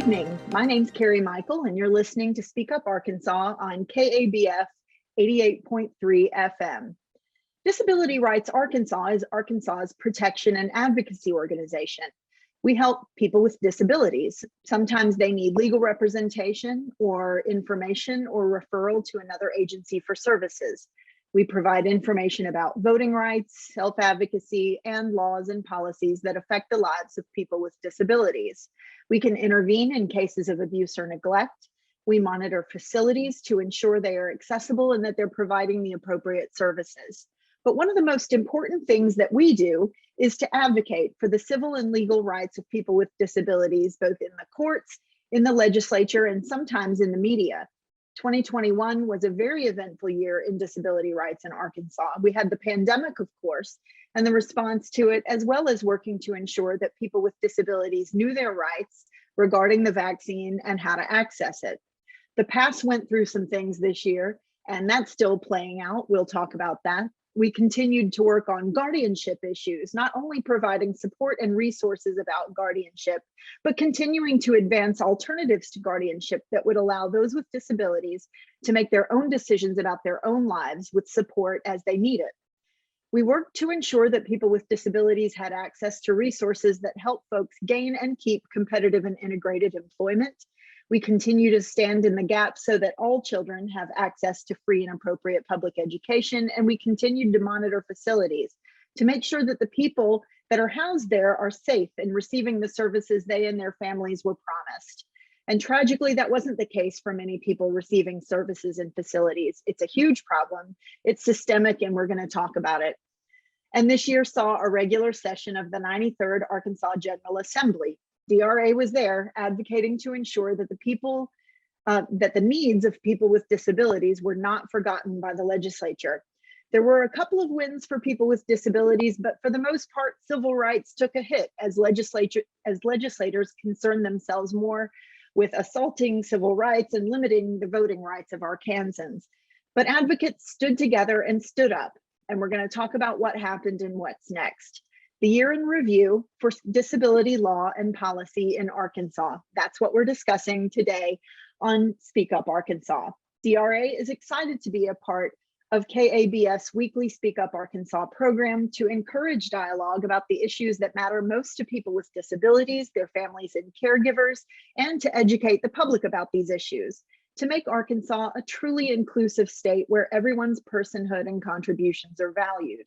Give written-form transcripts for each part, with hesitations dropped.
evening. My name's Carrie Michael, and you're listening to Speak Up Arkansas on KABF 88.3 FM. Disability Rights Arkansas is Arkansas's protection and advocacy organization. We help people with disabilities. Sometimes they need legal representation or information or referral to another agency for services. We provide information about voting rights, self-advocacy, and laws and policies that affect the lives of people with disabilities. We can intervene in cases of abuse or neglect. We monitor facilities to ensure they are accessible and that they're providing the appropriate services. But one of the most important things that we do is to advocate for the civil and legal rights of people with disabilities, both in the courts, in the legislature, and sometimes in the media. 2021 was a very eventful year in disability rights in Arkansas. We had the pandemic, of course, and the response to it, as well as working to ensure that people with disabilities knew their rights regarding the vaccine and how to access it. The PASSE went through some things this year, and that's still playing out. We'll talk about that. We continued to work on guardianship issues, not only providing support and resources about guardianship, but continuing to advance alternatives to guardianship that would allow those with disabilities to make their own decisions about their own lives with support as they need it. We worked to ensure that people with disabilities had access to resources that help folks gain and keep competitive and integrated employment. We continue to stand in the gap so that all children have access to free and appropriate public education, and we continued to monitor facilities to make sure that the people that are housed there are safe and receiving the services they and their families were promised. And tragically, that wasn't the case for many people receiving services in facilities. It's a huge problem. It's systemic, and we're going to talk about it. And this year saw a regular session of the 93rd Arkansas General Assembly. DRA was there advocating to ensure that the needs of people with disabilities were not forgotten by the legislature. There were a couple of wins for people with disabilities, but for the most part, civil rights took a hit as legislators concerned themselves more with assaulting civil rights and limiting the voting rights of Arkansans. But advocates stood together and stood up, and we're going to talk about what happened and what's next. The year in review for disability law and policy in Arkansas. That's what we're discussing today on Speak Up Arkansas. DRA is excited to be a part of KABF's weekly Speak Up Arkansas program to encourage dialogue about the issues that matter most to people with disabilities, their families and caregivers, and to educate the public about these issues, to make Arkansas a truly inclusive state where everyone's personhood and contributions are valued.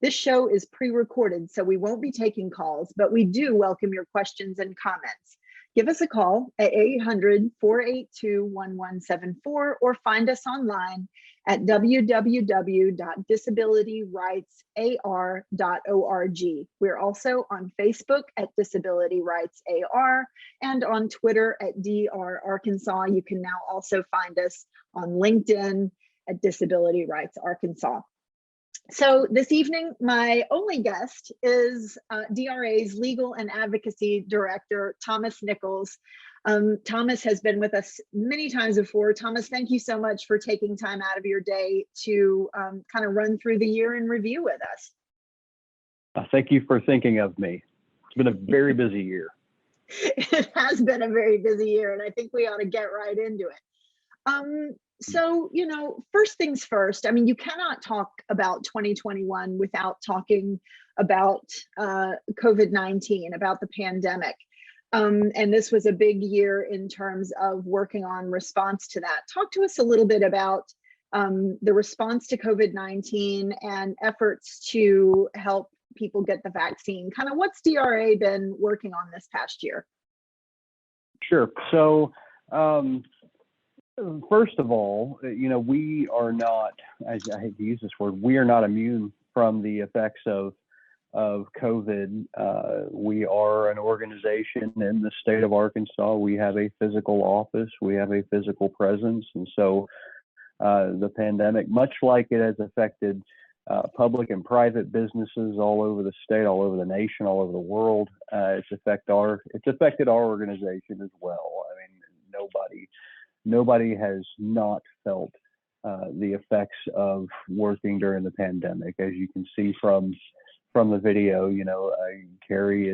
This show is pre-recorded, so we won't be taking calls, but we do welcome your questions and comments. Give us a call at 800-482-1174 or find us online at www.disabilityrightsar.org. We're also on Facebook at Disability Rights AR and on Twitter at DR Arkansas. You can now also find us on LinkedIn at Disability Rights Arkansas. So this evening, my only guest is DRA's Legal and Advocacy Director, Thomas Nichols. Thomas has been with us many times before. Thomas, thank you so much for taking time out of your day to kind of run through the year in review with us. Thank you for thinking of me. It's been a very busy year. It has been a very busy year, and I think we ought to get right into it. So, you know, first things first, I mean, you cannot talk about 2021 without talking about COVID-19, about the pandemic. And this was a big year in terms of working on response to that. Talk to us a little bit about the response to COVID-19 and efforts to help people get the vaccine. Kind of what's DRA been working on this past year? Sure. So, first of all, you know, we are not, I hate to use this word, we are not immune from the effects of COVID. We are an organization in the state of Arkansas. We have a physical office, we have a physical presence. And so the pandemic, much like it has affected public and private businesses all over the state, all over the nation, all over the world, it's affected our organization as well. I mean, nobody has not felt the effects of working during the pandemic. As you can see from from the video, Carrie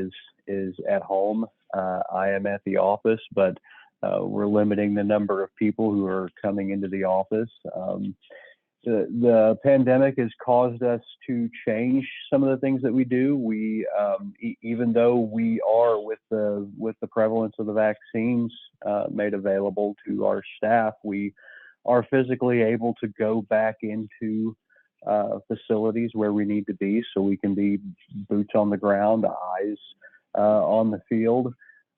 is at home. I am at the office, but we're limiting the number of people who are coming into the office. The pandemic has caused us to change some of the things that we do. We, even though we are with the prevalence of the vaccines made available to our staff, we are physically able to go back into facilities where we need to be, so we can be boots on the ground, eyes on the field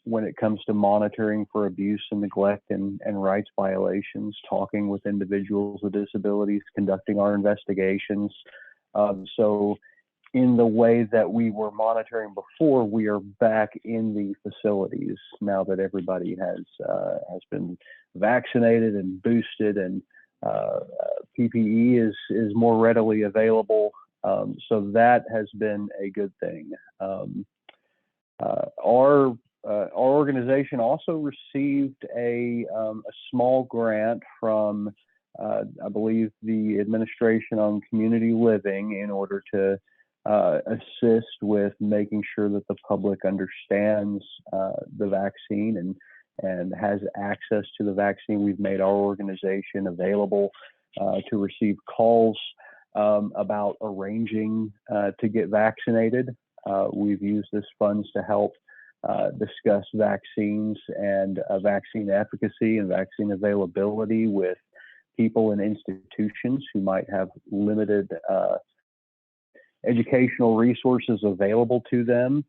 when it comes to monitoring for abuse and neglect and rights violations, talking with individuals with disabilities, conducting our investigations. So in the way that we were monitoring before, we are back in the facilities now that everybody has been vaccinated and boosted, and PPE is more readily available. So that has been a good thing. Our organization also received a small grant from, I believe, the Administration on Community Living in order to assist with making sure that the public understands the vaccine and has access to the vaccine. We've made our organization available to receive calls about arranging to get vaccinated. We've used this funds to help discuss vaccines and vaccine efficacy and vaccine availability with people in institutions who might have limited educational resources available to them.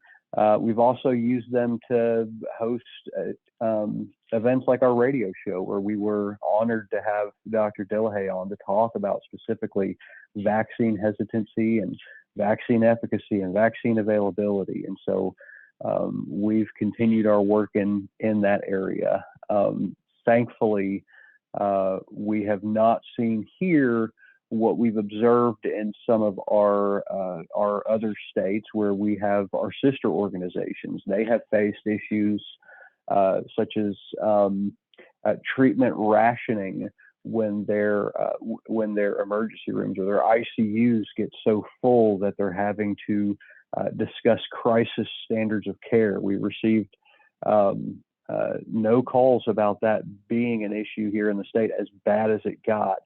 We've also used them to host events like our radio show, where we were honored to have Dr. Delahaye on to talk about specifically vaccine hesitancy and vaccine efficacy and vaccine availability. And so we've continued our work in that area. Thankfully, we have not seen here what we've observed in some of our other states where we have our sister organizations. They have faced issues such as treatment rationing when their emergency rooms or their ICUs get so full that they're having to discuss crisis standards of care. We received no calls about that being an issue here in the state, as bad as it got.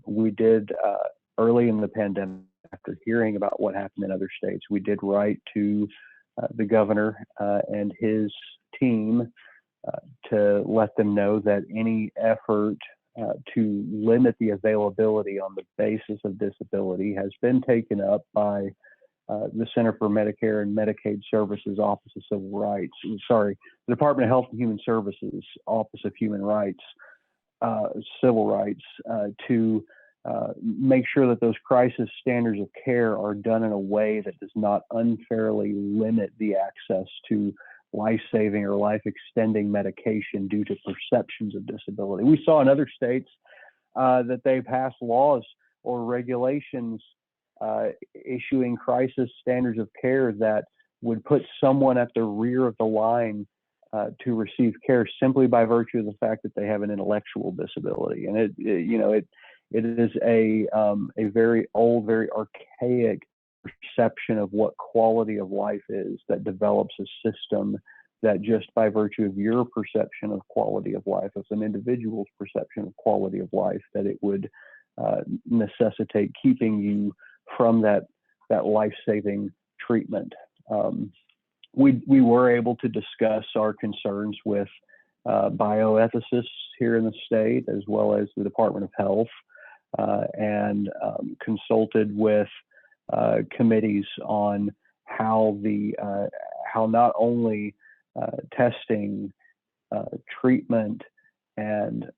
We did early in the pandemic, after hearing about what happened in other states, we did write to the governor and his team to let them know that any effort to limit the availability on the basis of disability has been taken up by the Center for Medicare and Medicaid Services Office of Civil Rights, the Department of Health and Human Services Office of Human Rights, Civil Rights, to make sure that those crisis standards of care are done in a way that does not unfairly limit the access to life-saving or life-extending medication due to perceptions of disability. We saw in other states that they passed laws or regulations issuing crisis standards of care that would put someone at the rear of the line to receive care simply by virtue of the fact that they have an intellectual disability. And it is a very old, very archaic perception of what quality of life is that develops a system that just by virtue of your perception of quality of life, as an individual's perception of quality of life, that it would necessitate keeping you from that life-saving treatment. We were able to discuss our concerns with bioethicists here in the state, as well as the Department of Health, and consulted with committees on how not only testing, treatment, and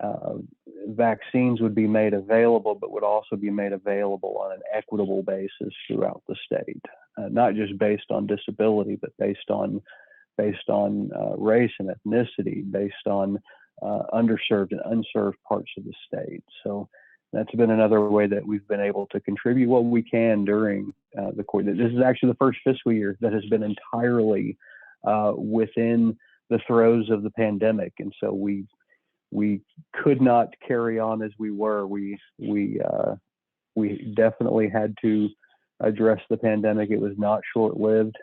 vaccines would be made available, but would also be made available on an equitable basis throughout the state, not just based on disability, but based on race and ethnicity, based on underserved and unserved parts of the state. So that's been another way that we've been able to contribute what we can during the court. This is actually the first fiscal year that has been entirely within the throes of the pandemic, and so we could not carry on as we were. We definitely had to address the pandemic. It was not short-lived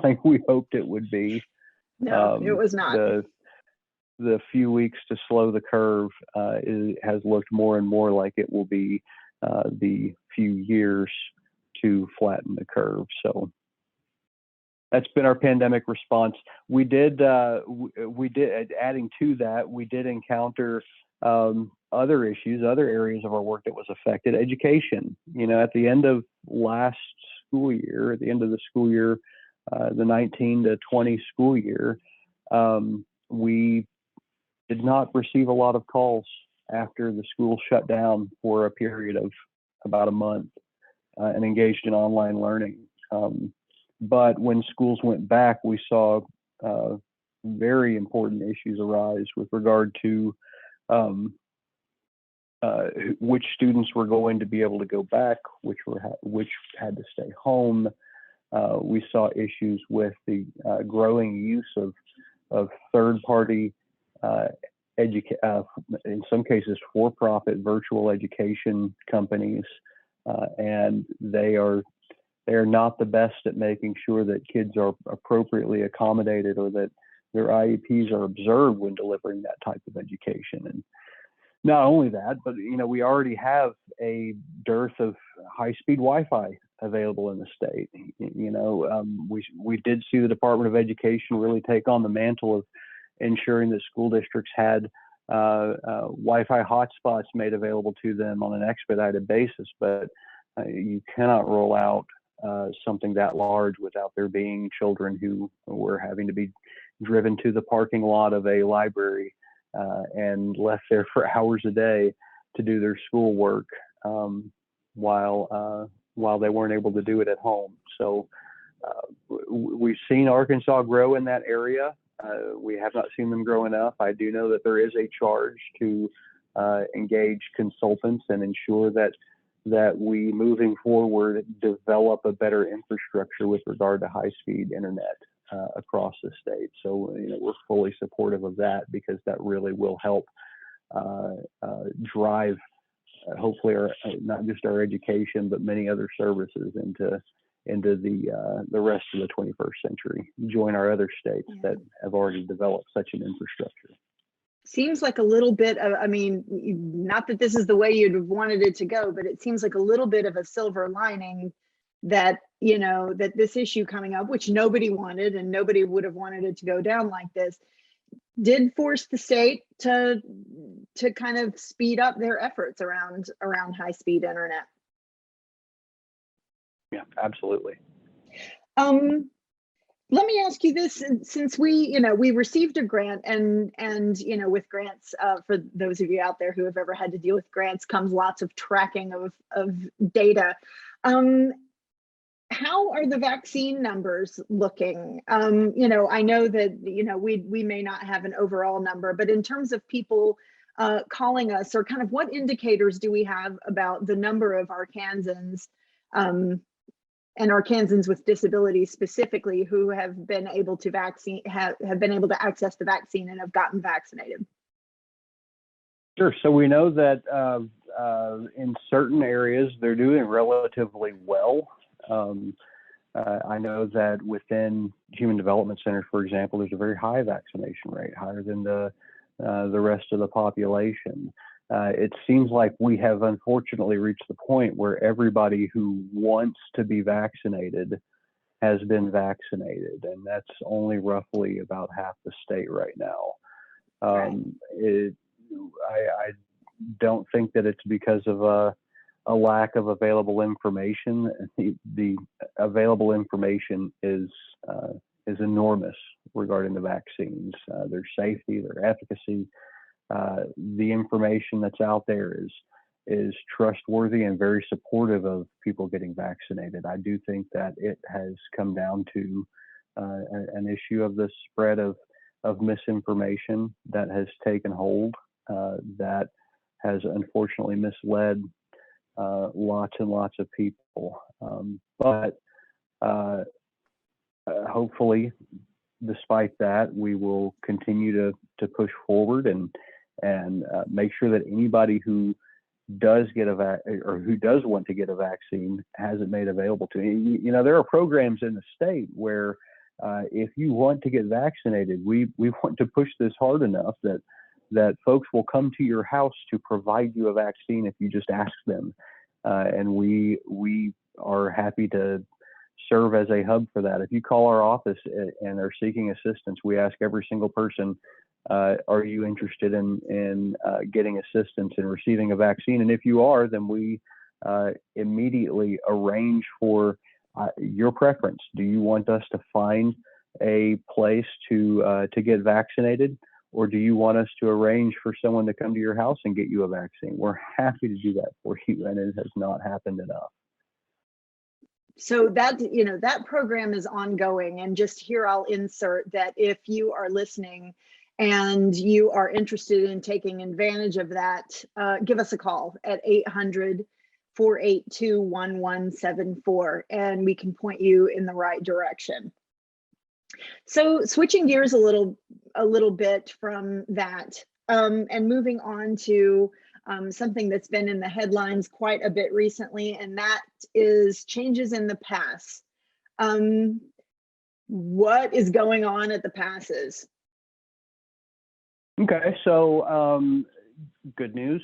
like we hoped it would be. No, it was not. The few weeks to slow the curve has looked more and more like it will be the few years to flatten the curve. So that's been our pandemic response. We did adding to that, we did encounter other issues, other areas of our work that was affected. Education, at the end of last school year, at the end of the school year, the 19 to 20 school year, we did not receive a lot of calls after the school shut down for a period of about a month and engaged in online learning. But when schools went back, we saw very important issues arise with regard to which students were going to be able to go back, which had to stay home. We saw issues with the growing use of third-party in some cases for-profit virtual education companies, and they are not the best at making sure that kids are appropriately accommodated or that their IEPs are observed when delivering that type of education. And not only that, but we already have a dearth of high-speed Wi-Fi available in the state. We did see the Department of Education really take on the mantle of ensuring that school districts had Wi-Fi hotspots made available to them on an expedited basis, but you cannot roll out something that large without there being children who were having to be driven to the parking lot of a library and left there for hours a day to do their schoolwork while they weren't able to do it at home. So we've seen Arkansas grow in that area. We have not seen them grow enough. I do know that there is a charge to engage consultants and ensure that we, moving forward, develop a better infrastructure with regard to high-speed internet across the state. So we're fully supportive of that because that really will help drive, hopefully, not just our education, but many other services into the rest of the 21st century. Join our other states that have already developed such an infrastructure. Seems like a little bit of, not that this is the way you'd have wanted it to go, but it seems like a little bit of a silver lining that, that this issue coming up, which nobody wanted and nobody would have wanted it to go down like this, did force the state to kind of speed up their efforts around high-speed internet. Yeah, absolutely. Let me ask you this, since we received a grant and with grants, for those of you out there who have ever had to deal with grants, comes lots of tracking of data. How are the vaccine numbers looking? I know that, we may not have an overall number, but in terms of people calling us, or kind of what indicators do we have about the number of Arkansans and Arkansans with disabilities specifically who have been able to have been able to access the vaccine and have gotten vaccinated? Sure. So we know that in certain areas they're doing relatively well. I know that within Human Development Centers, for example, there's a very high vaccination rate, higher than the rest of the population. It seems like we have unfortunately reached the point where everybody who wants to be vaccinated has been vaccinated, and that's only roughly about half the state right now. I don't think that it's because of a lack of available information. The available information is enormous regarding the vaccines, their safety, their efficacy. The information that's out there is trustworthy and very supportive of people getting vaccinated. I do think that it has come down to an issue of the spread of misinformation that has taken hold, that has unfortunately misled lots and lots of people. But hopefully, despite that, we will continue to push forward and make sure that anybody who does get or who does want to get a vaccine has it made available to you. You know, there are programs in the state where if you want to get vaccinated, we want to push this hard enough that folks will come to your house to provide you a vaccine if you just ask them. And we are happy to serve as a hub for that. If you call our office and are seeking assistance, we ask every single person, are you interested in getting assistance in receiving a vaccine? And if you are, then we immediately arrange for your preference. Do you want us to find a place to get vaccinated, or do you want us to arrange for someone to come to your house and get you a vaccine? We're happy to do that for you, and it has not happened enough. So that, you know, that program is ongoing. And just here, I'll insert that if you are listening and you are interested in taking advantage of that, give us a call at 800-482-1174, and we can point you in the right direction. So switching gears a little bit from that, and moving on to something that's been in the headlines quite a bit recently, and that is changes in the PASSE. What is going on at the PASSEs? Okay, so good news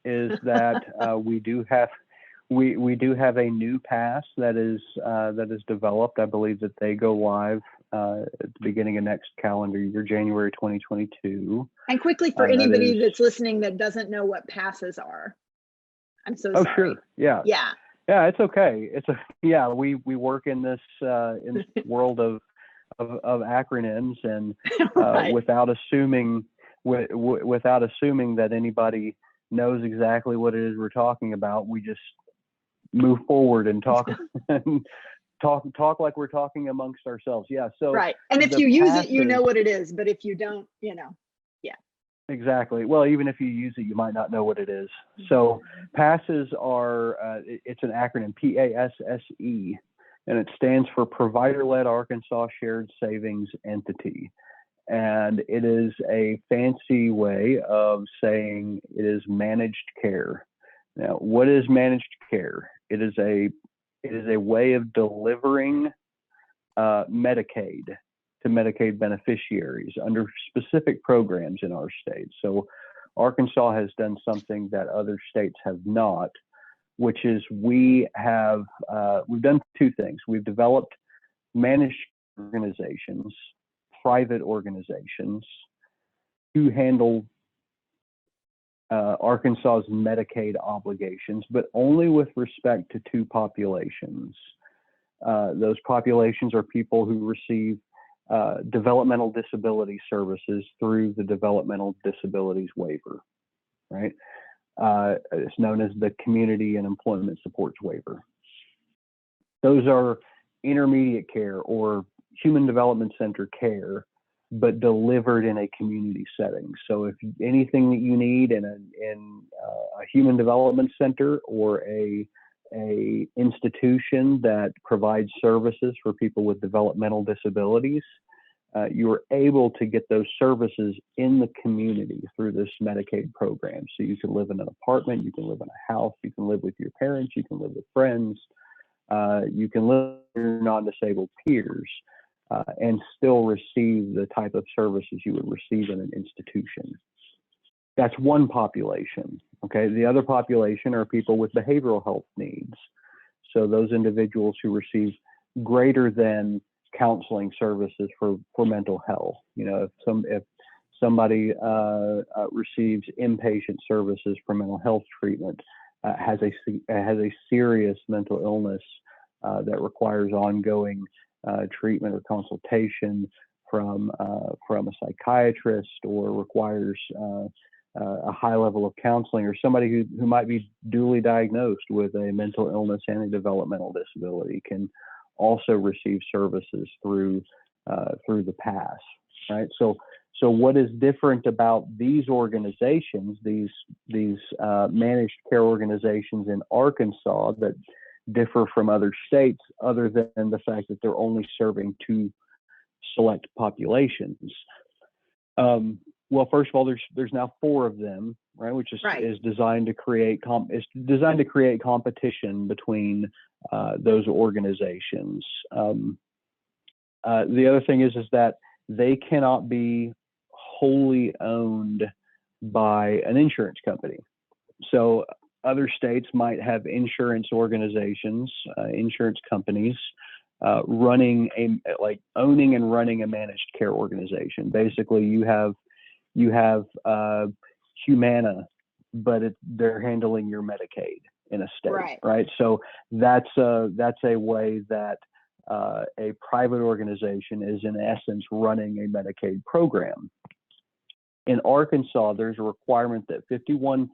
is that we do have a new PASSE that is developed. I believe that they go live at the beginning of next calendar year, January 2022. And quickly, for anybody that's listening that doesn't know what PASSEs are, I'm so sorry. Oh, sure. Yeah. It's okay. We work in this world of acronyms, and right. without assuming that anybody knows exactly what it is we're talking about, we just move forward and talk talk like we're talking amongst ourselves. Yeah. So right. And if you use it, you know what it is. But if you don't, you know, yeah. Exactly. Well, even if you use it, you might not know what it is. So PASSEs are, it's an acronym, PASSE, and it stands for Provider-Led Arkansas Shared Savings Entity. And it is a fancy way of saying it is managed care. Now, what is managed care? It is a way of delivering Medicaid to Medicaid beneficiaries under specific programs in our state. So Arkansas has done something that other states have not, which is we've done two things. We've developed managed organizations, private organizations, to handle Arkansas's Medicaid obligations, but only with respect to two populations. Those populations are people who receive developmental disability services through the developmental disabilities waiver, right? It's known as the Community and Employment Supports Waiver. Those are intermediate care or human development center care, but delivered in a community setting. So if anything that you need in a human development center or a institution that provides services for people with developmental disabilities, you are able to get those services in the community through this Medicaid program. So you can live in an apartment, you can live in a house, you can live with your parents, you can live with friends, you can live with your non-disabled peers, and still receive the type of services you would receive in an institution. That's one population. Okay, the other population are people with behavioral health needs. So those individuals who receive greater than counseling services for mental health. You know, if somebody receives inpatient services for mental health treatment, has a serious mental illness that requires ongoing treatment or consultation from a psychiatrist, or requires a high level of counseling, or somebody who might be duly diagnosed with a mental illness and a developmental disability, can also receive services through the PASSE, right? So what is different about these organizations, these managed care organizations in Arkansas, that differ from other states, other than the fact that they're only serving two select populations? Well, first of all, there's now 4 of them, right? Which is designed to create competition between those organizations. The other thing is that they cannot be wholly owned by an insurance company. So other states might have insurance organizations, insurance companies, owning and running a managed care organization. Basically, you have Humana, but they're handling your Medicaid in a state, right? So that's a way that a private organization is in essence running a Medicaid program. In Arkansas, there's a requirement that 51%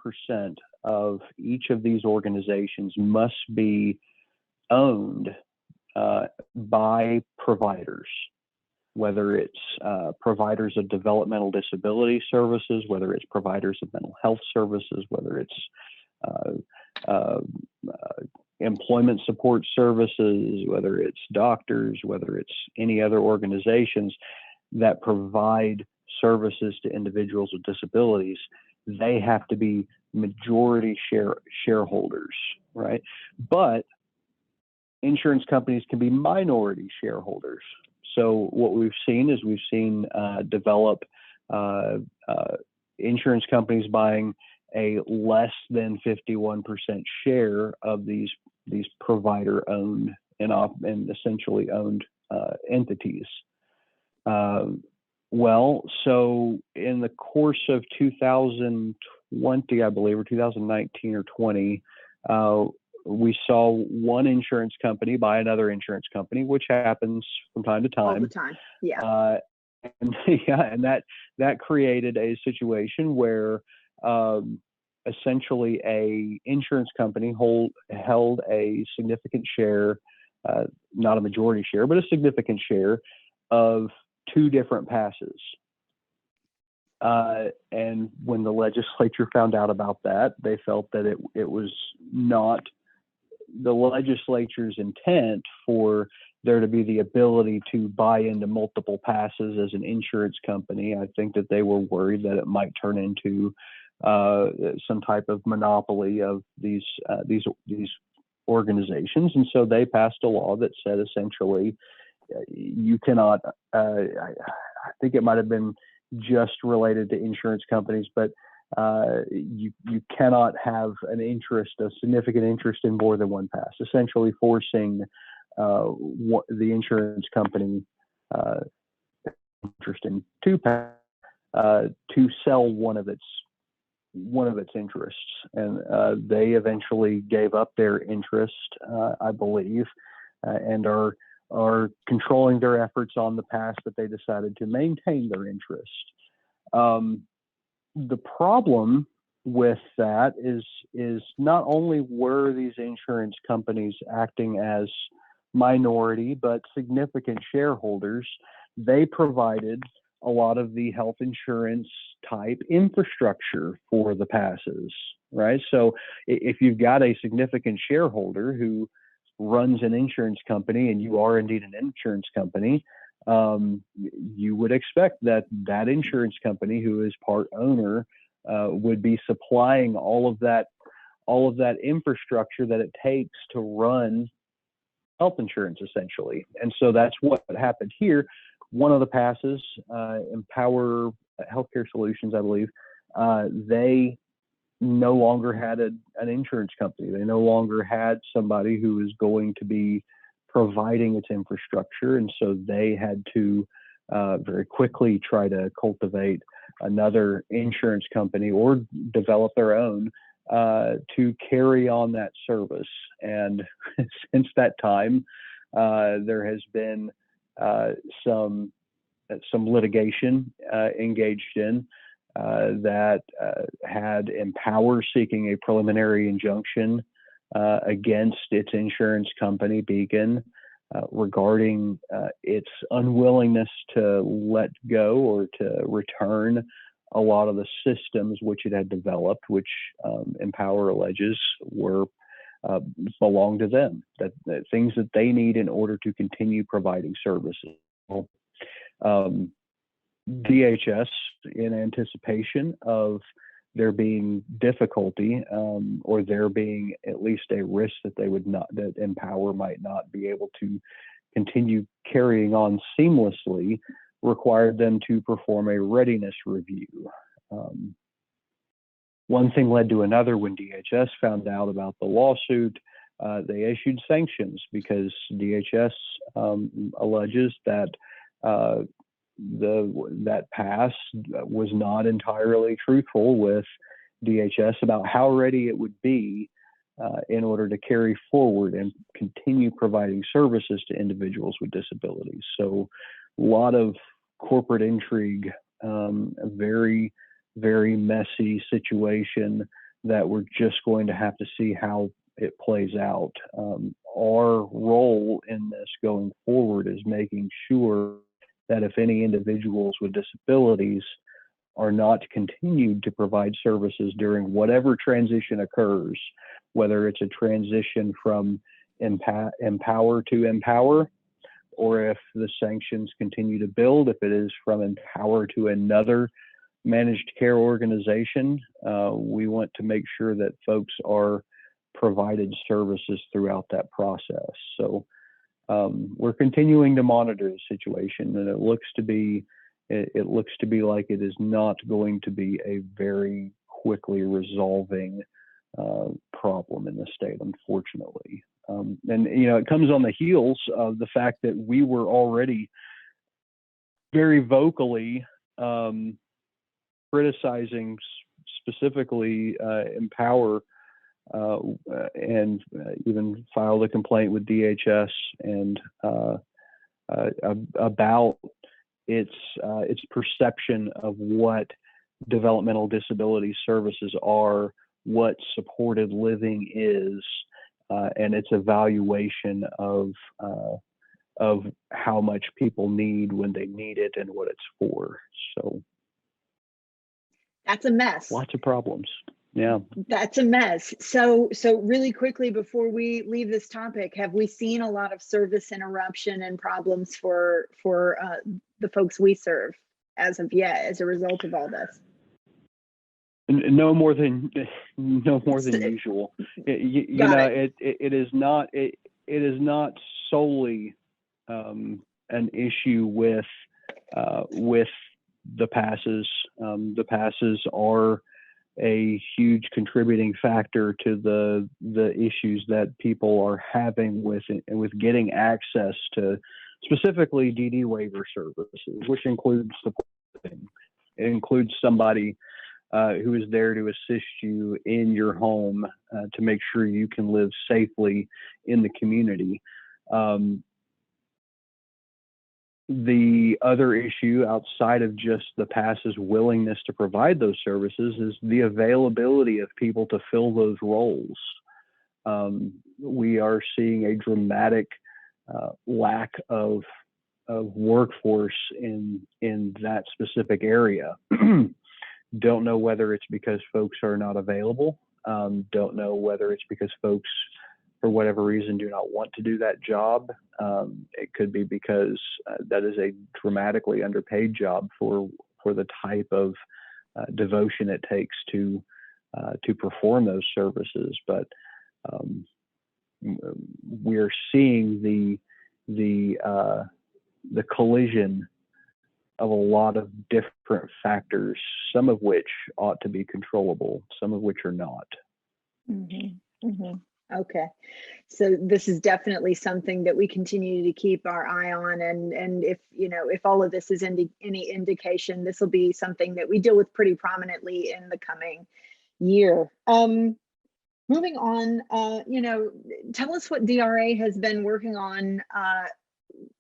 of each of these organizations must be owned by providers, whether it's providers of developmental disability services, whether it's providers of mental health services, whether it's employment support services, whether it's doctors, whether it's any other organizations that provide services to individuals with disabilities. They have to be majority shareholders, right? But insurance companies can be minority shareholders. So what we've seen develop insurance companies buying a less than 51% share of these provider-owned and essentially owned entities. Well, so in the course of 2020, I believe, or 2019 or 20, we saw one insurance company buy another insurance company, which happens from time to time. All the time, yeah. And that created a situation where essentially a insurance company held a significant share, not a majority share, but a significant share of 2 different PASSEs. And when the legislature found out about that, they felt that it was not the legislature's intent for there to be the ability to buy into multiple PASSEs as an insurance company. I think that they were worried that it might turn into some type of monopoly of these organizations, and so they passed a law that said essentially you cannot. I think it might have been just related to insurance companies, but you cannot have a significant interest in more than one PASSE, essentially forcing the insurance company interest in 2 PASSE to sell one of its interests, and they eventually gave up their interest, I believe, and are controlling their efforts on the PASSE, but they decided to maintain their interest. The problem with that is not only were these insurance companies acting as minority but significant shareholders, they provided a lot of the health insurance type infrastructure for the PASSEs, right? So if you've got a significant shareholder who runs an insurance company, and you are indeed an insurance company, you would expect that insurance company, who is part owner, would be supplying all of that infrastructure that it takes to run health insurance, essentially. And so that's what happened here. One of the PASSEs, Empower Healthcare Solutions, I believe, they no longer had an insurance company. They no longer had somebody who was going to be providing its infrastructure, and so they had to very quickly try to cultivate another insurance company or develop their own to carry on that service. And since that time, there has been some litigation engaged in that had Empower seeking a preliminary injunction against its insurance company, Beacon, regarding its unwillingness to let go or to return a lot of the systems which it had developed, which Empower alleges belong to them, that things that they need in order to continue providing services. DHS, in anticipation of there being difficulty, or there being at least a risk that that Empower might not be able to continue carrying on seamlessly, required them to perform a readiness review. One thing led to another. When DHS found out about the lawsuit, they issued sanctions because DHS alleges that that PASSE was not entirely truthful with DHS about how ready it would be in order to carry forward and continue providing services to individuals with disabilities. So a lot of corporate intrigue, a very, very messy situation that we're just going to have to see how it plays out. Our role in this going forward is making sure that if any individuals with disabilities are not continued to provide services during whatever transition occurs, whether it's a transition from Empower to Empower, or if the sanctions continue to build, if it is from Empower to another managed care organization, we want to make sure that folks are provided services throughout that process. So we're continuing to monitor the situation, and it looks to be like it is not going to be a very quickly resolving problem in the state, unfortunately. And it comes on the heels of the fact that we were already very vocally criticizing specifically Empower, and even filed a complaint with DHS and about its perception of what developmental disability services are, what supported living is, and its evaluation of how much people need when they need it and what it's for. So that's a mess. Lots of problems. Yeah, that's a mess. So really quickly before we leave this topic, have we seen a lot of service interruption and problems for the folks we serve as of yet as a result of all this? No more than usual. It is not solely an issue with the PASSES. The PASSES are a huge contributing factor to the issues that people are having with getting access to specifically DD waiver services, which includes supporting. It includes somebody who is there to assist you in your home to make sure you can live safely in the community. The other issue outside of just the PASSE's willingness to provide those services is the availability of people to fill those roles. We are seeing a dramatic lack of workforce in that specific area. Don't know whether it's because folks are not available. Don't know whether it's because folks, for whatever reason, do not want to do that job. It could be because that is a dramatically underpaid job for the type of devotion it takes to perform those services. But we're seeing the collision of a lot of different factors, some of which ought to be controllable, some of which are not. Mm-hmm. Mm-hmm. Okay, so this is definitely something that we continue to keep our eye on, and if all of this is any indication, this will be something that we deal with pretty prominently in the coming year. Moving on, tell us what DRA has been working on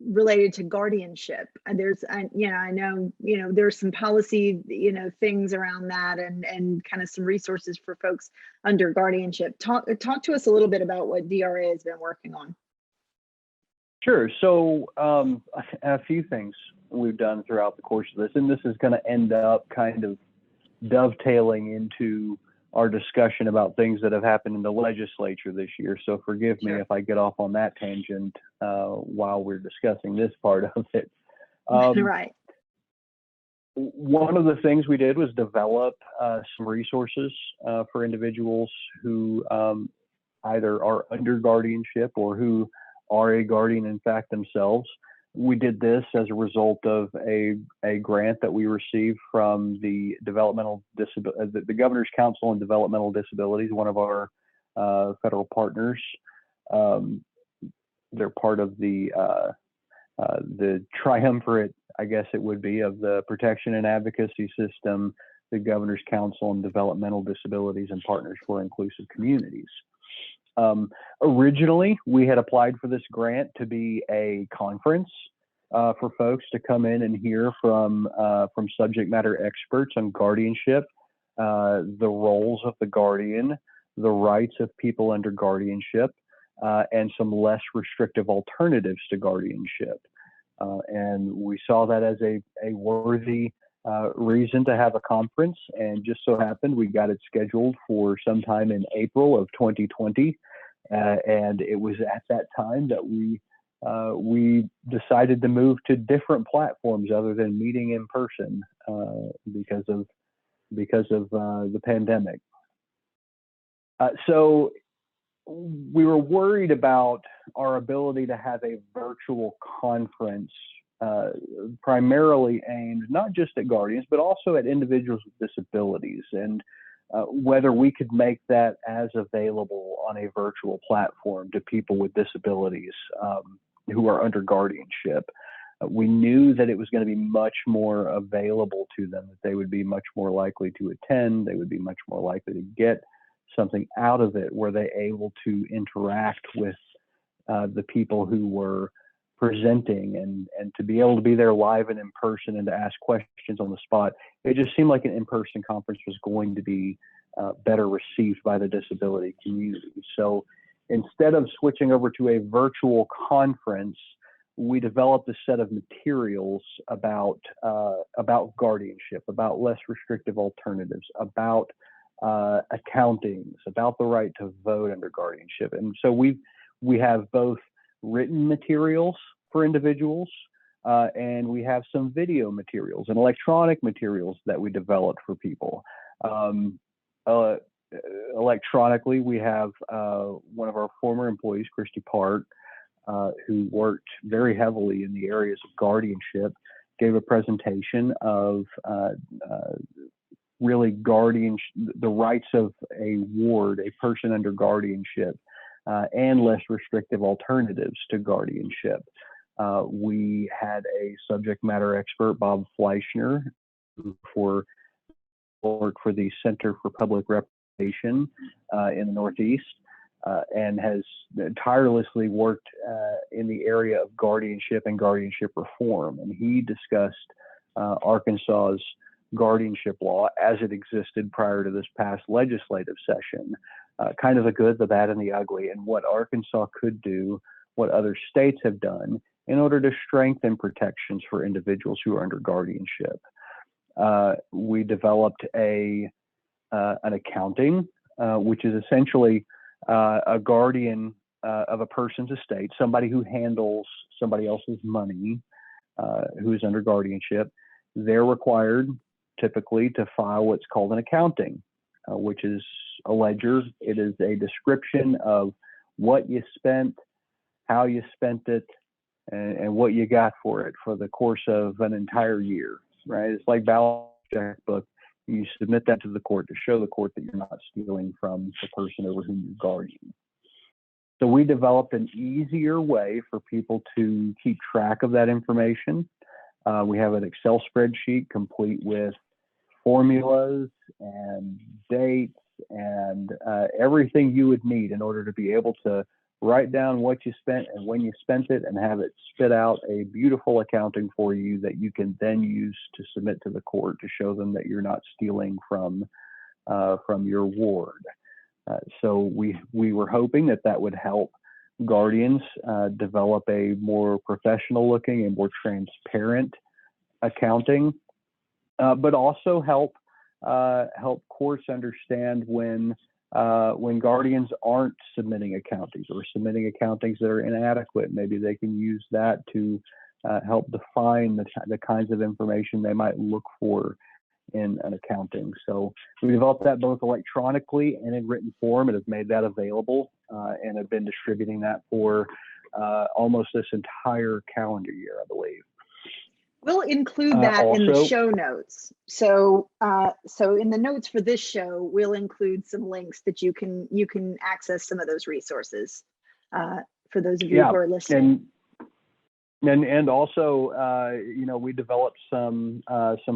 related to guardianship. And I know there's some policy things around that, and kind of some resources for folks under guardianship. Talk to us a little bit about what DRA has been working on. Sure. So a few things we've done throughout the course of this, and this is going to end up kind of dovetailing into our discussion about things that have happened in the legislature this year. So forgive me if I get off on that tangent while we're discussing this part of it. Right. One of the things we did was develop some resources for individuals who either are under guardianship or who are a guardian in fact themselves. We did this as a result of a grant that we received from the the Governor's Council on Developmental Disabilities, one of our federal partners. They're part of the triumvirate, I guess it would be, of the protection and advocacy system, the Governor's Council on Developmental Disabilities, and Partners for Inclusive Communities. Originally, we had applied for this grant to be a conference for folks to come in and hear from subject matter experts on guardianship, the roles of the guardian, the rights of people under guardianship, and some less restrictive alternatives to guardianship. And we saw that as a worthy reason to have a conference, and just so happened we got it scheduled for sometime in April of 2020, and it was at that time that we decided to move to different platforms other than meeting in person because of the pandemic. So we were worried about our ability to have a virtual conference, primarily aimed not just at guardians, but also at individuals with disabilities, and whether we could make that as available on a virtual platform to people with disabilities who are under guardianship. We knew that it was going to be much more available to them, that they would be much more likely to attend, they would be much more likely to get something out of it. Were they able to interact with the people who were presenting and to be able to be there live and in person and to ask questions on the spot? It just seemed like an in-person conference was going to be better received by the disability community. So instead of switching over to a virtual conference, we developed a set of materials about guardianship, about less restrictive alternatives, about accountings, about the right to vote under guardianship. And so we have both written materials for individuals, and we have some video materials and electronic materials that we developed for people. Electronically, we have one of our former employees, Christy Part, who worked very heavily in the areas of guardianship, gave a presentation of really the rights of a ward, a person under guardianship, and less restrictive alternatives to guardianship. We had a subject matter expert, Bob Fleischner, who worked for the Center for Public Representation in the Northeast, and has tirelessly worked in the area of guardianship and guardianship reform. And he discussed Arkansas's guardianship law as it existed prior to this past legislative session, kind of the good, the bad, and the ugly, and what Arkansas could do, what other states have done in order to strengthen protections for individuals who are under guardianship. We developed an accounting, which is essentially a guardian of a person's estate, somebody who handles somebody else's money, who is under guardianship. They're required typically to file what's called an accounting, which is a ledger. It is a description of what you spent, how you spent it, and what you got for it for the course of an entire year, right? It's like balance checkbook. You submit that to the court to show the court that you're not stealing from the person over whom you're guarding. So we developed an easier way for people to keep track of that information. We have an Excel spreadsheet complete with formulas and dates and everything you would need in order to be able to write down what you spent and when you spent it, and have it spit out a beautiful accounting for you that you can then use to submit to the court to show them that you're not stealing from your ward. So we were hoping that would help guardians develop a more professional looking and more transparent accounting, but also help courts understand when guardians aren't submitting accountings or submitting accountings that are inadequate. Maybe they can use that to help define the kinds of information they might look for in an accounting. So we developed that both electronically and in written form, and have made that available, and have been distributing that for almost this entire calendar year, I believe. We'll include that in the show notes. So, so in the notes for this show, we'll include some links that you can access some of those resources for those of you who are listening. And also, you know, we developed some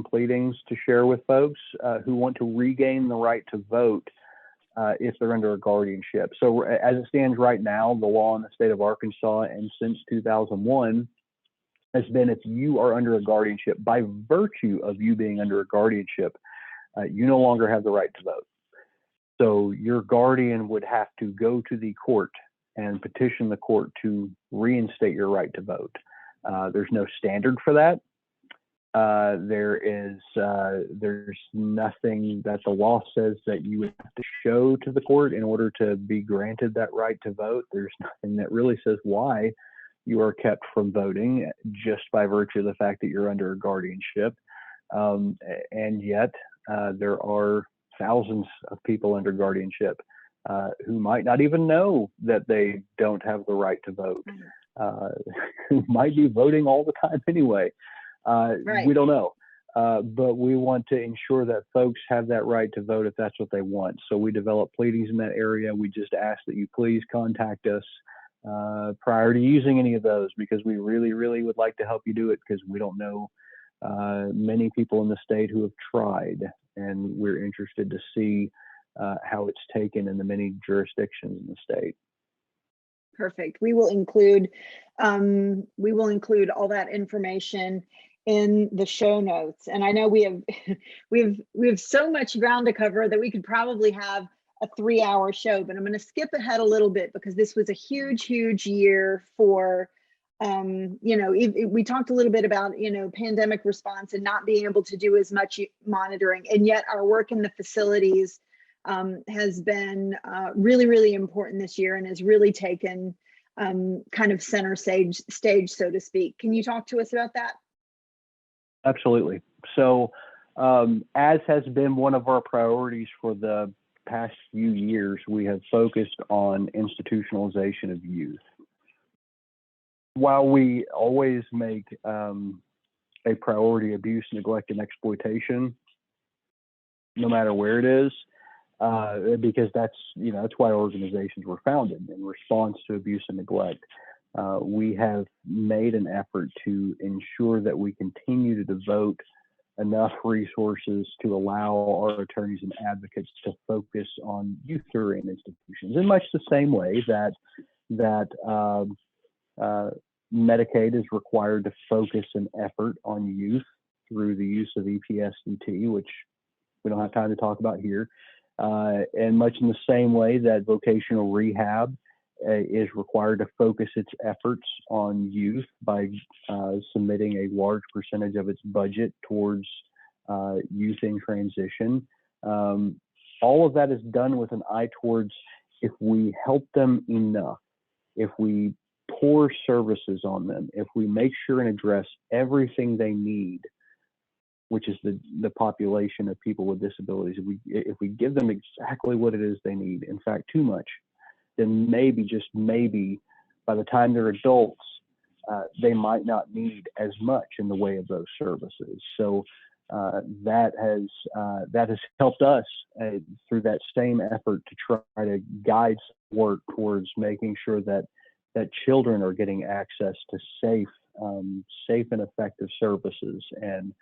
pleadings to share with folks who want to regain the right to vote if they're under a guardianship. So as it stands right now, the law in the state of Arkansas, and since 2001, has been if you are under a guardianship, by virtue of you being under a guardianship, you no longer have the right to vote. So your guardian would have to go to the court and petition the court to reinstate your right to vote. There's no standard for that. There's nothing that the law says that you would have to show to the court in order to be granted that right to vote. There's nothing that really says why you are kept from voting just by virtue of the fact that you're under a guardianship. And yet there are thousands of people under guardianship who might not even know that they don't have the right to vote, who might be voting all the time anyway. We don't know. But we want to ensure that folks have that right to vote if that's what they want. So we develop pleadings in that area. We just ask that you please contact us prior to using any of those, because we really, really would like to help you do it, because we don't know many people in the state who have tried, and we're interested to see how it's taken in the many jurisdictions in the state. Perfect. We will include all that information in the show notes. And I know we have so much ground to cover that we could probably have a 3-hour show, but I'm going to skip ahead a little bit, because this was a huge year for, you know, we talked a little bit about, you know, pandemic response and not being able to do as much monitoring. And yet our work in the facilities has been really important this year, and has really taken kind of center stage, so to speak. Can you talk to us about that? Absolutely. So as has been one of our priorities for the past few years, we have focused on institutionalization of youth. While we always make a priority abuse, neglect, and exploitation, no matter where it is, because that's why organizations were founded, in response to abuse and neglect. We have made an effort to ensure that we continue to devote enough resources to allow our attorneys and advocates to focus on youth who are in institutions, in much the same way that Medicaid is required to focus an effort on youth through the use of EPSDT, which we don't have time to talk about here, and much in the same way that vocational rehab is required to focus its efforts on youth by submitting a large percentage of its budget towards youth in transition. All of that is done with an eye towards, if we help them enough, if we pour services on them, if we make sure and address everything they need, which is the population of people with disabilities, if we give them exactly what it is they need, in fact, too much, then maybe, just maybe, by the time they're adults, they might not need as much in the way of those services. So that has helped us through that same effort to try to guide work towards making sure that children are getting access to safe and effective services. And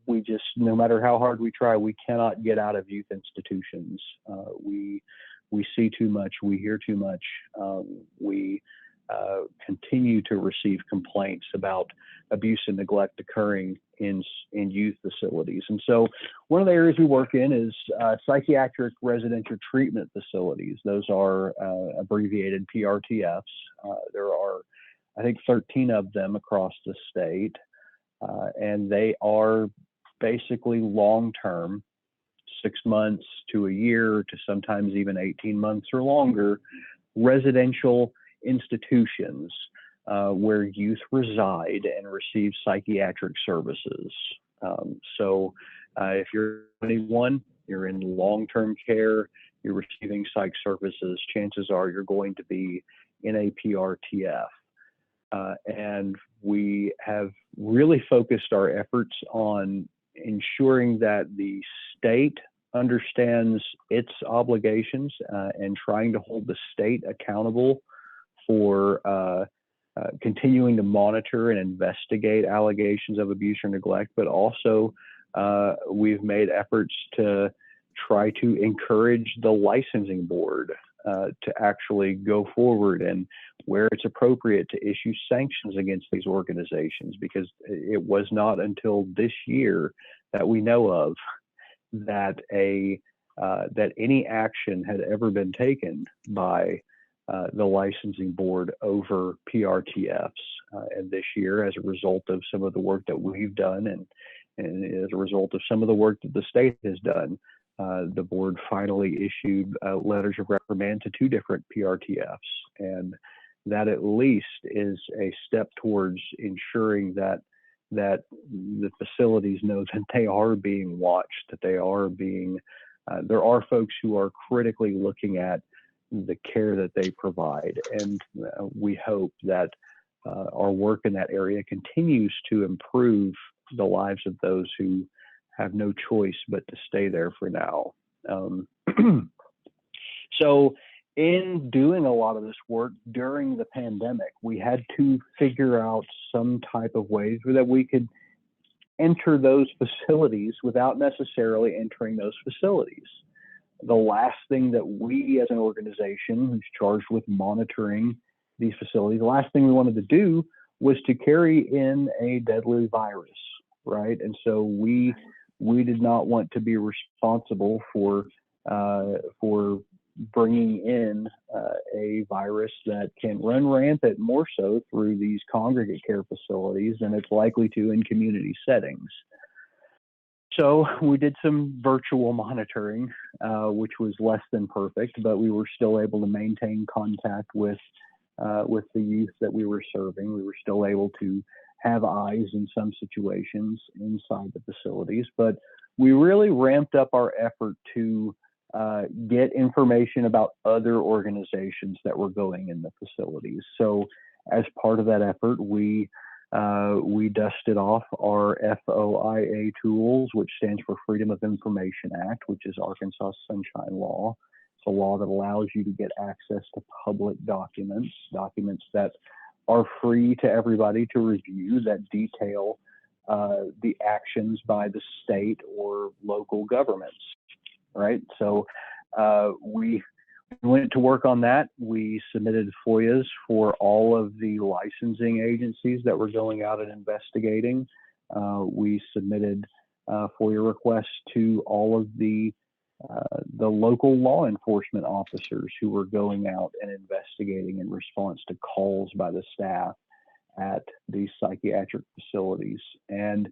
we just, no matter how hard we try, we cannot get out of youth institutions. We see too much, we hear too much. We continue to receive complaints about abuse and neglect occurring in youth facilities. And so one of the areas we work in is psychiatric residential treatment facilities. Those are abbreviated PRTFs. There are, I think, 13 of them across the state. And they are basically long-term, 6 months to a year to sometimes even 18 months or longer, residential institutions where youth reside and receive psychiatric services. If you're 21, you're in long-term care, you're receiving psych services, chances are you're going to be in a PRTF. And we have really focused our efforts on ensuring that the state understands its obligations and trying to hold the state accountable for continuing to monitor and investigate allegations of abuse or neglect, but also we've made efforts to try to encourage the licensing board to actually go forward and, where it's appropriate, to issue sanctions against these organizations, because it was not until this year that we know of that that any action had ever been taken by the licensing board over PRTFs. And this year, as a result of some of the work that we've done and as a result of some of the work that the state has done, the board finally issued letters of reprimand to 2 different PRTFs. And that at least is a step towards ensuring that the facilities know that they are being watched, that they are being, there are folks who are critically looking at the care that they provide. And we hope that our work in that area continues to improve the lives of those who have no choice but to stay there for now. So in doing a lot of this work during the pandemic, we had to figure out some type of ways that we could enter those facilities without necessarily entering those facilities. The last thing that we as an organization who's charged with monitoring these facilities, the last thing we wanted to do was to carry in a deadly virus, right? And so we did not want to be responsible for bringing in a virus that can run rampant more so through these congregate care facilities than it's likely to in community settings. So we did some virtual monitoring, which was less than perfect, but we were still able to maintain contact with the youth that we were serving. We were still able to have eyes in some situations inside the facilities, but we really ramped up our effort to get information about other organizations that were going in the facilities. So as part of that effort, we dusted off our FOIA tools, which stands for Freedom of Information Act, which is Arkansas Sunshine Law. It's a law that allows you to get access to public documents that are free to everybody to review, that detail the actions by the state or local governments, right? So we went to work on that. We submitted FOIAs for all of the licensing agencies that were going out and investigating. We submitted FOIA requests to all of the local law enforcement officers who were going out and investigating in response to calls by the staff at these psychiatric facilities. And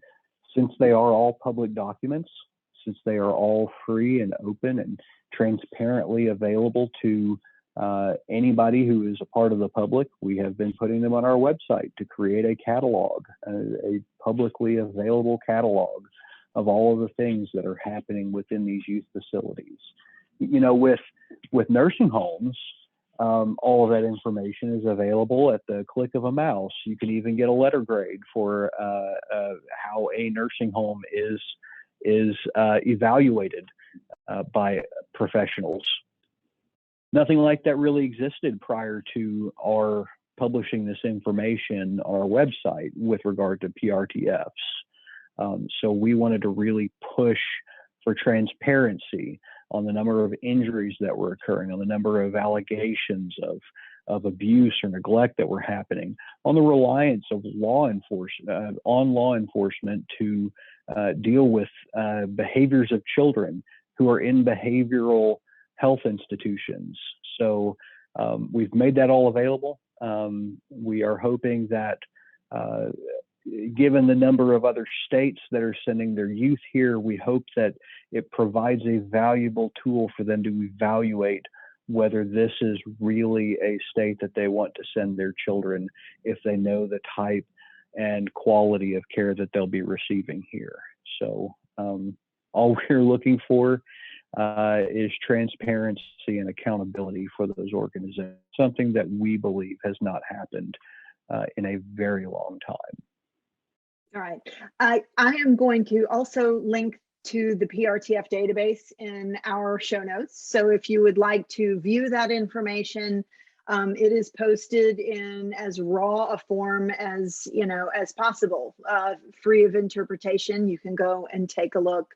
since they are all public documents, since they are all free and open and transparently available to anybody who is a part of the public, we have been putting them on our website to create a catalog, a publicly available catalog of all of the things that are happening within these youth facilities. You know, with nursing homes, all of that information is available at the click of a mouse. You can even get a letter grade for how a nursing home is evaluated by professionals. Nothing like that really existed prior to our publishing this information on our website with regard to PRTFs. So we wanted to really push for transparency on the number of injuries that were occurring, on the number of allegations of abuse or neglect that were happening, on the reliance of law enforcement to deal with behaviors of children who are in behavioral health institutions. So we've made that all available. We are hoping that given the number of other states that are sending their youth here, we hope that it provides a valuable tool for them to evaluate whether this is really a state that they want to send their children if they know the type and quality of care that they'll be receiving here. So all we're looking for is transparency and accountability for those organizations, something that we believe has not happened in a very long time. All right. I am going to also link to the PRTF database in our show notes. So if you would like to view that information, it is posted in as raw a form as, as possible, free of interpretation. You can go and take a look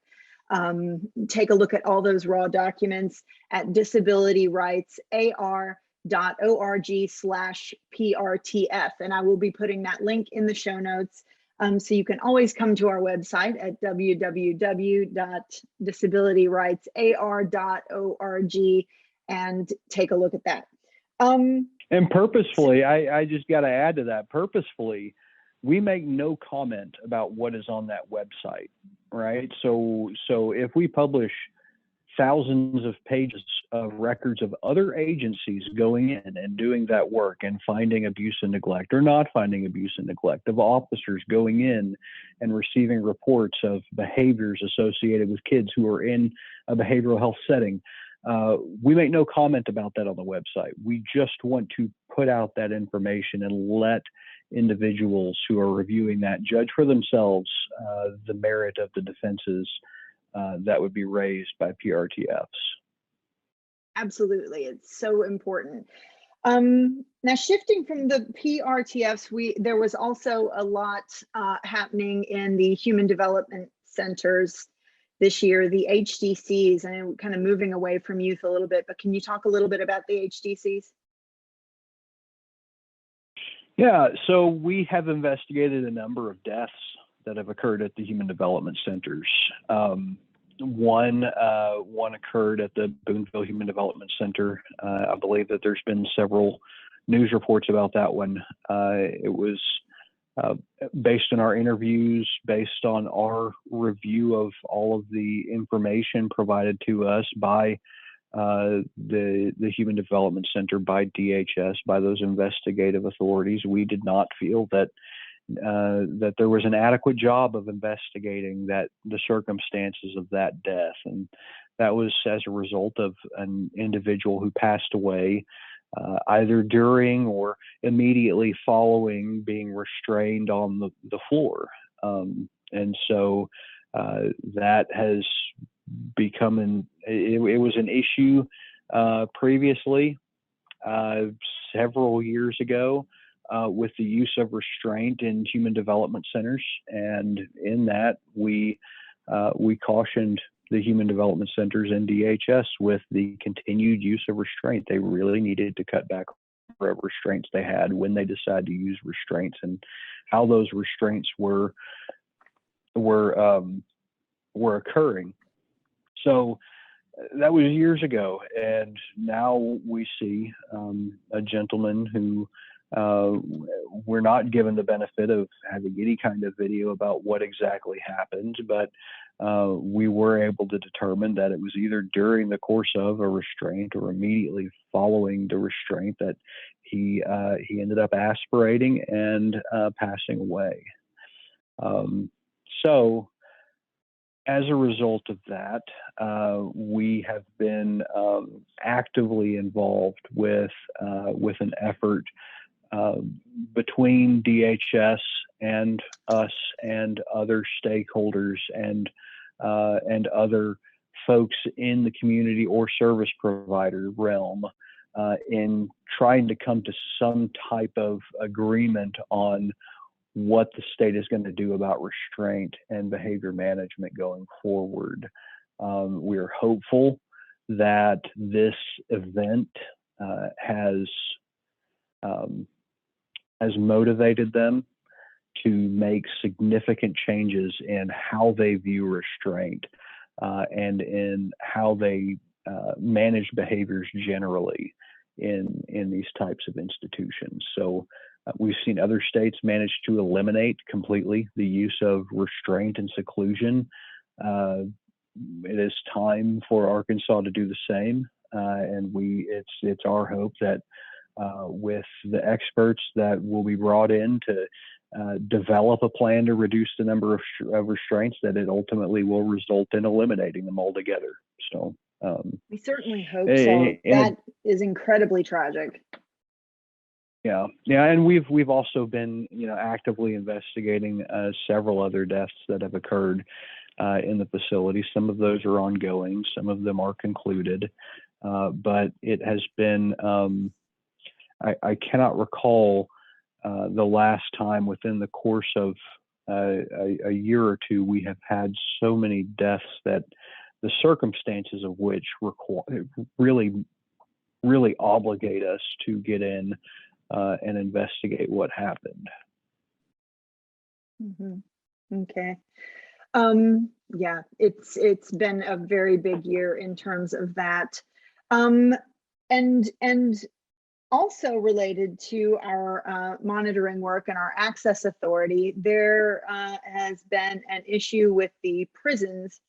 at all those raw documents at disabilityrightsar.org/PRTF. And I will be putting that link in the show notes. So you can always come to our website at www.disabilityrightsar.org and take a look at that. And purposefully, I just got to add to that, purposefully, we make no comment about what is on that website, right? So if we publish thousands of pages of records of other agencies going in and doing that work and finding abuse and neglect or not finding abuse and neglect, of officers going in and receiving reports of behaviors associated with kids who are in a behavioral health setting, we make no comment about that on the website. We just want to put out that information and let individuals who are reviewing that judge for themselves the merit of the defenses that would be raised by PRTFs. Absolutely, it's so important. Now, shifting from the PRTFs, there was also a lot happening in the human development centers this year, the HDCs, and kind of moving away from youth a little bit, but can you talk a little bit about the HDCs? Yeah, so we have investigated a number of deaths that have occurred at the human development centers. One occurred at the Boonville Human Development Center. I believe that there's been several news reports about that one. It was based on our interviews, based on our review of all of the information provided to us by the Human Development Center, by DHS, by those investigative authorities. We did not feel that there was an adequate job of investigating the circumstances of that death, and that was as a result of an individual who passed away either during or immediately following being restrained on the floor, and so that has become it was an issue previously several years ago. With the use of restraint in human development centers, and in that we cautioned the human development centers and DHS with the continued use of restraint. They really needed to cut back on restraints they had when they decided to use restraints, and how those restraints were occurring. So that was years ago, and now we see a gentleman who we're not given the benefit of having any kind of video about what exactly happened, but we were able to determine that it was either during the course of a restraint or immediately following the restraint that he ended up aspirating and passing away. So as a result of that, we have been actively involved with an effort between DHS and us and other stakeholders and other folks in the community or service provider realm in trying to come to some type of agreement on what the state is going to do about restraint and behavior management going forward. We are hopeful that this event has motivated them to make significant changes in how they view restraint and in how they manage behaviors generally in these types of institutions. So we've seen other states manage to eliminate completely the use of restraint and seclusion. It is time for Arkansas to do the same. and it's our hope that with the experts that will be brought in to develop a plan to reduce the number of restraints, that it ultimately will result in eliminating them altogether. So we certainly hope so. That is incredibly tragic. Yeah, and we've also been actively investigating several other deaths that have occurred in the facility. Some of those are ongoing, some of them are concluded, but it has been I cannot recall the last time within the course of a year or two we have had so many deaths that the circumstances of which really obligate us to get in and investigate what happened. Mm-hmm. Okay. Yeah, it's been a very big year in terms of that. And also related to our monitoring work and our access authority, there has been an issue with the prisons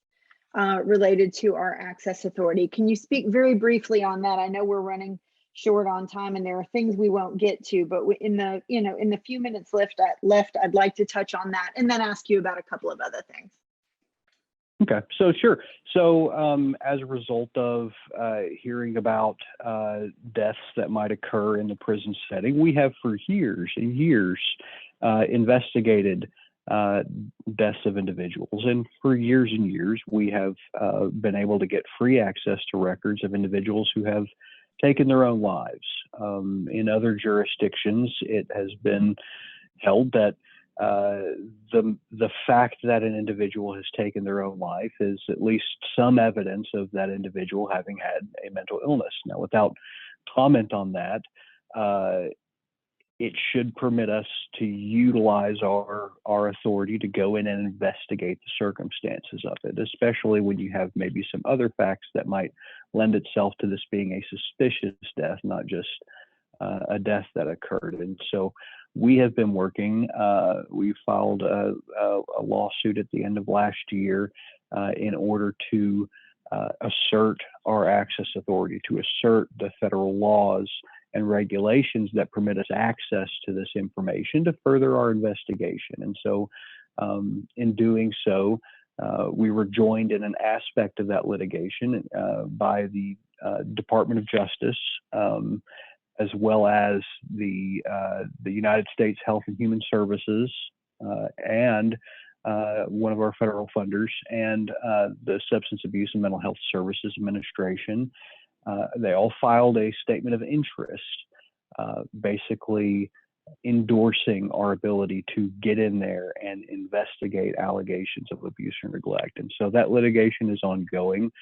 related to our access authority. Can you speak very briefly on that? I know we're running short on time and there are things we won't get to, but in the few minutes left, I'd like to touch on that and then ask you about a couple of other things. Okay, so sure. So as a result of hearing about deaths that might occur in the prison setting, we have for years and years investigated deaths of individuals. And for years and years, we have been able to get free access to records of individuals who have taken their own lives. In other jurisdictions, it has been held that the fact that an individual has taken their own life is at least some evidence of that individual having had a mental illness. Now, without comment on that, it should permit us to utilize our authority to go in and investigate the circumstances of it, especially when you have maybe some other facts that might lend itself to this being a suspicious death, not just a death that occurred. And so we have been working. We filed a lawsuit at the end of last year in order to assert our access authority, to assert the federal laws and regulations that permit us access to this information to further our investigation. And so in doing so, we were joined in an aspect of that litigation by the Department of Justice, as well as the United States Health and Human Services, and one of our federal funders, and the Substance Abuse and Mental Health Services Administration. They all filed a statement of interest, basically endorsing our ability to get in there and investigate allegations of abuse or neglect. And so that litigation is ongoing.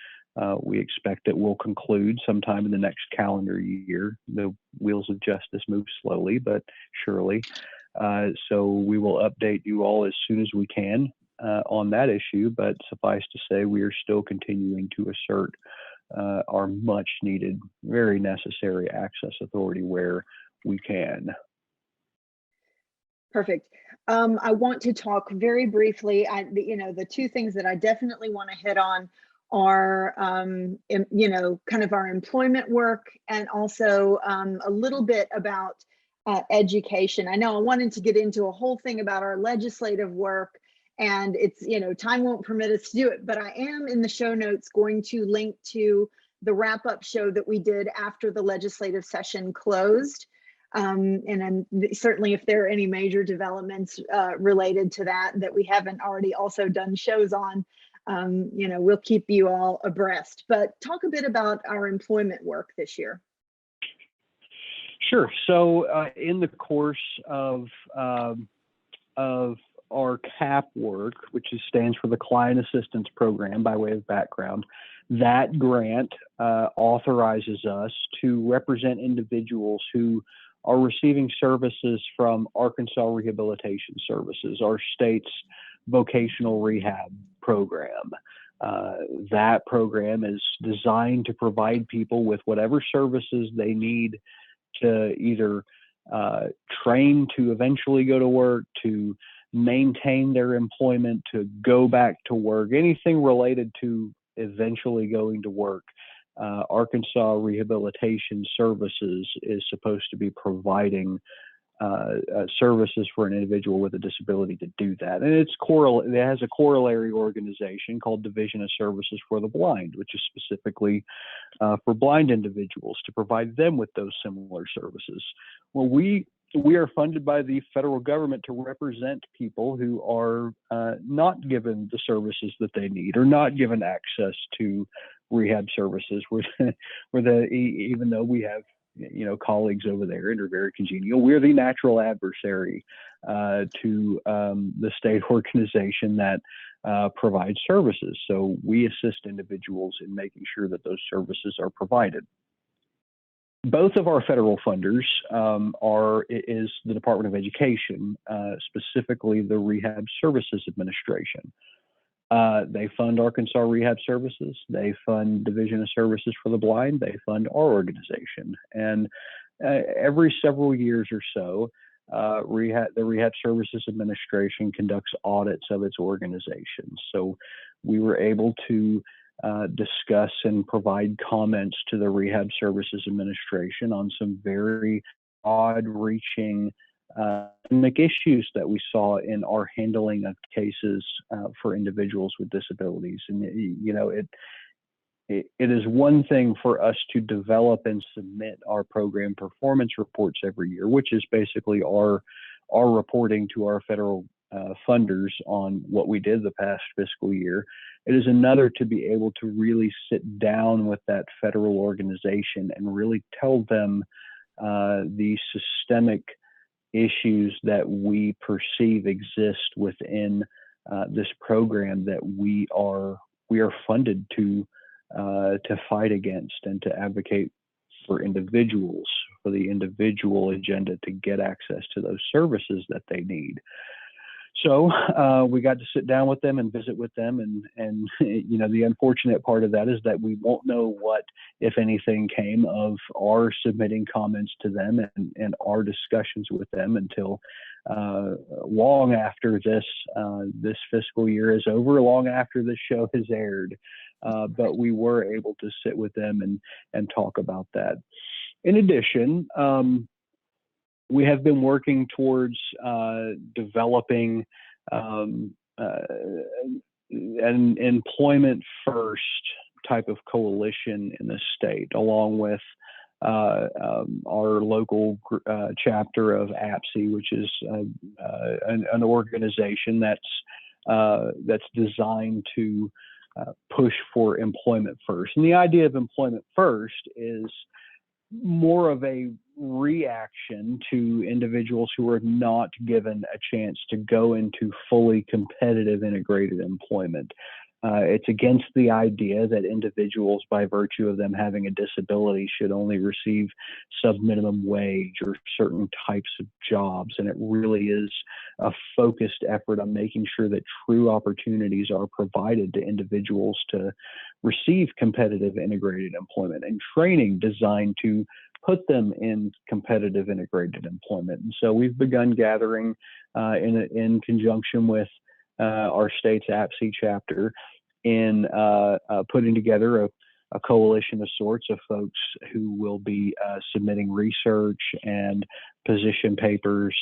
We expect it will conclude sometime in the next calendar year. The wheels of justice move slowly, but surely. So we will update you all as soon as we can on that issue, but suffice to say, we are still continuing to assert our much needed, very necessary access authority where we can. Perfect. I want to talk very briefly. The two things that I definitely want to hit on are, kind of our employment work, and also a little bit about education. I know I wanted to get into a whole thing about our legislative work, and it's, time won't permit us to do it, but I am in the show notes going to link to the wrap-up show that we did after the legislative session closed. And certainly if there are any major developments related to that we haven't already also done shows on, we'll keep you all abreast. But talk a bit about our employment work this year. Sure. So in the course of our CAP work, which stands for the Client Assistance Program, by way of background, that grant authorizes us to represent individuals who are receiving services from Arkansas Rehabilitation Services, our state's vocational rehab program. That program is designed to provide people with whatever services they need to either train to eventually go to work, to maintain their employment, to go back to work, anything related to eventually going to work. Arkansas Rehabilitation Services is supposed to be providing services for an individual with a disability to do that. And it has a corollary organization called Division of Services for the Blind, which is specifically for blind individuals to provide them with those similar services. Well, we are funded by the federal government to represent people who are not given the services that they need or not given access to rehab services, even though we have colleagues over there and are very congenial, we're the natural adversary to the state organization that provides services. So we assist individuals in making sure that those services are provided. Both of our federal funders is the Department of Education, specifically the Rehab Services Administration. They fund Arkansas Rehab Services. They fund Division of Services for the Blind. They fund our organization. And every several years or so, the Rehab Services Administration conducts audits of its organizations. So we were able to discuss and provide comments to the Rehab Services Administration on some very odd-reaching issues that we saw in our handling of cases for individuals with disabilities. And it is one thing for us to develop and submit our program performance reports every year, which is basically our reporting to our federal funders on what we did the past fiscal year. It is another to be able to really sit down with that federal organization and really tell them the systemic issues that we perceive exist within this program that we are funded to fight against and to advocate for individuals, for the individual agenda to get access to those services that they need. So we got to sit down with them and visit with them, and the unfortunate part of that is that we won't know what, if anything, came of our submitting comments to them and our discussions with them until long after this fiscal year is over, long after this show has aired. But we were able to sit with them and talk about that. In addition, we have been working towards developing an employment first type of coalition in the state, along with our local chapter of APSE, which is an organization that's designed to push for employment first. And the idea of employment first is more of a reaction to individuals who are not given a chance to go into fully competitive integrated employment. It's against the idea that individuals, by virtue of them having a disability, should only receive sub-minimum wage or certain types of jobs. And it really is a focused effort on making sure that true opportunities are provided to individuals to receive competitive integrated employment and training designed to put them in competitive integrated employment. And so we've begun gathering in conjunction with our state's APSE chapter in putting together a coalition of sorts of folks who will be submitting research and position papers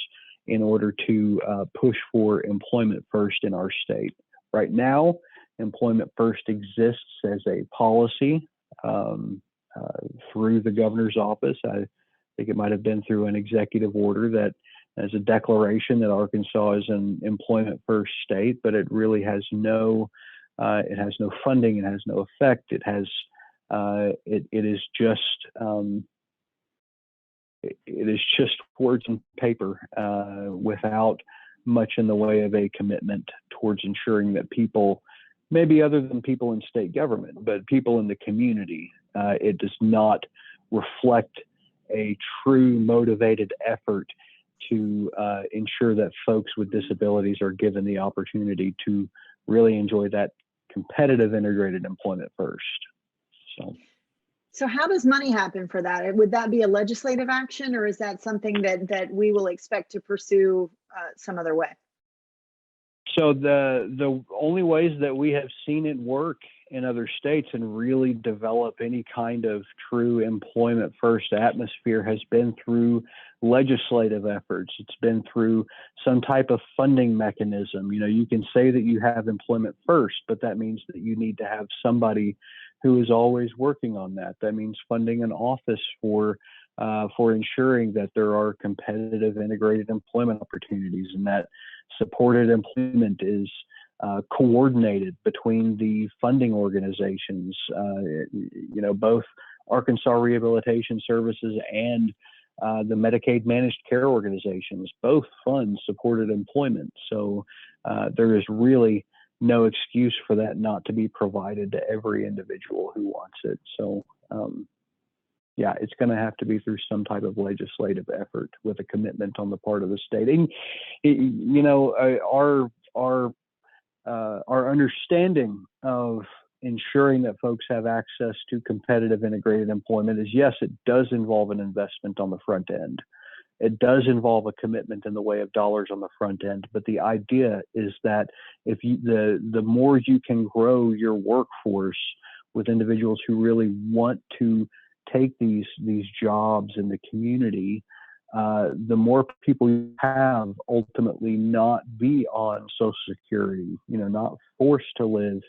in order to push for employment first in our state. Right now, employment first exists as a policy through the governor's office. I think it might have been through an executive order that as a declaration that Arkansas is an employment first state, but it really has no funding, it has no effect. It has it is just words on paper without much in the way of a commitment towards ensuring that people, maybe other than people in state government, but people in the community, it does not reflect a true motivated effort to ensure that folks with disabilities are given the opportunity to really enjoy that competitive integrated employment first. So how does money happen for that? Would that be a legislative action, or is that something that we will expect to pursue some other way? So the only ways that we have seen it work in other states and really develop any kind of true employment first atmosphere has been through legislative efforts. It's been through some type of funding mechanism. You know, you can say that you have employment first, but that means that you need to have somebody who is always working on that. That means funding an office for ensuring that there are competitive integrated employment opportunities, and that supported employment is coordinated between the funding organizations, you know, both Arkansas Rehabilitation Services and the Medicaid Managed Care organizations, both fund supported employment. So there is really no excuse for that not to be provided to every individual who wants it. So yeah, it's going to have to be through some type of legislative effort with a commitment on the part of the state. And you know, our understanding of ensuring that folks have access to competitive integrated employment is, yes, it does involve an investment on the front end. It does involve a commitment in the way of dollars on the front end. But the idea is that if you, the more you can grow your workforce with individuals who really want to take these jobs in the community, the more people you have ultimately not be on Social Security, you know, not forced to live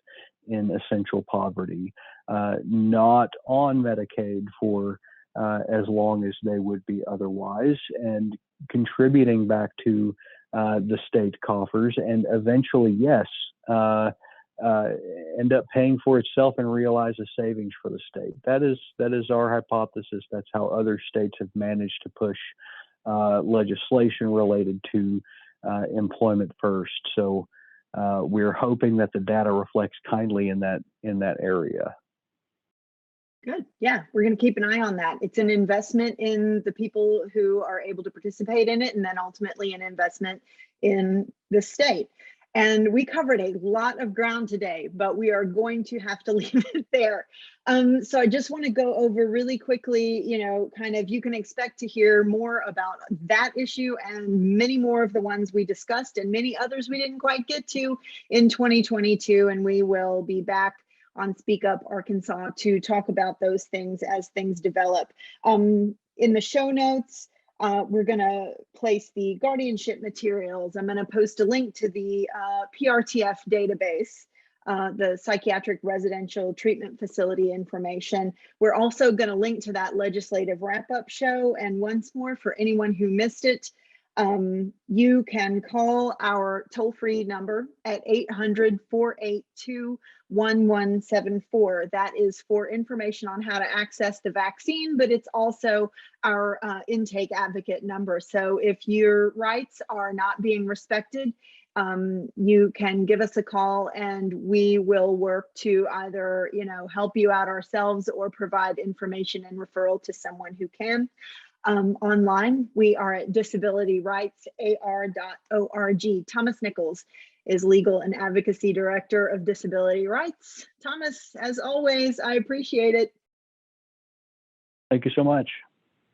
in essential poverty, not on Medicaid for as long as they would be otherwise, and contributing back to the state coffers, and eventually, yes, end up paying for itself and realize a savings for the state. That is our hypothesis. That's how other states have managed to push legislation related to employment first. So we're hoping that the data reflects kindly in that area. Good. Yeah, we're going to keep an eye on that. It's an investment in the people who are able to participate in it, and then ultimately an investment in the state. And we covered a lot of ground today, but we are going to have to leave it there. So I just want to go over really quickly, you know, kind of, you can expect to hear more about that issue and many more of the ones we discussed and many others we didn't quite get to in 2022. And we will be back on Speak Up Arkansas to talk about those things as things develop. In the show notes, we're going to place the guardianship materials. I'm going to post a link to the PRTF database, the Psychiatric Residential Treatment Facility information. We're also going to link to that legislative wrap-up show. And once more, for anyone who missed it, you can call our toll-free number at 800-482-1174. That is for information on how to access the vaccine, but it's also our intake advocate number. So if your rights are not being respected, you can give us a call and we will work to either, you know, help you out ourselves or provide information and referral to someone who can. Online, we are at disabilityrightsar.org. Thomas Nichols is Legal and Advocacy Director of Disability Rights. Thomas, as always, I appreciate it. Thank you so much.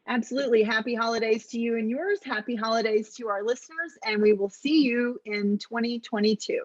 Absolutely. Happy holidays to you and yours. Happy holidays to our listeners, and we will see you in 2022.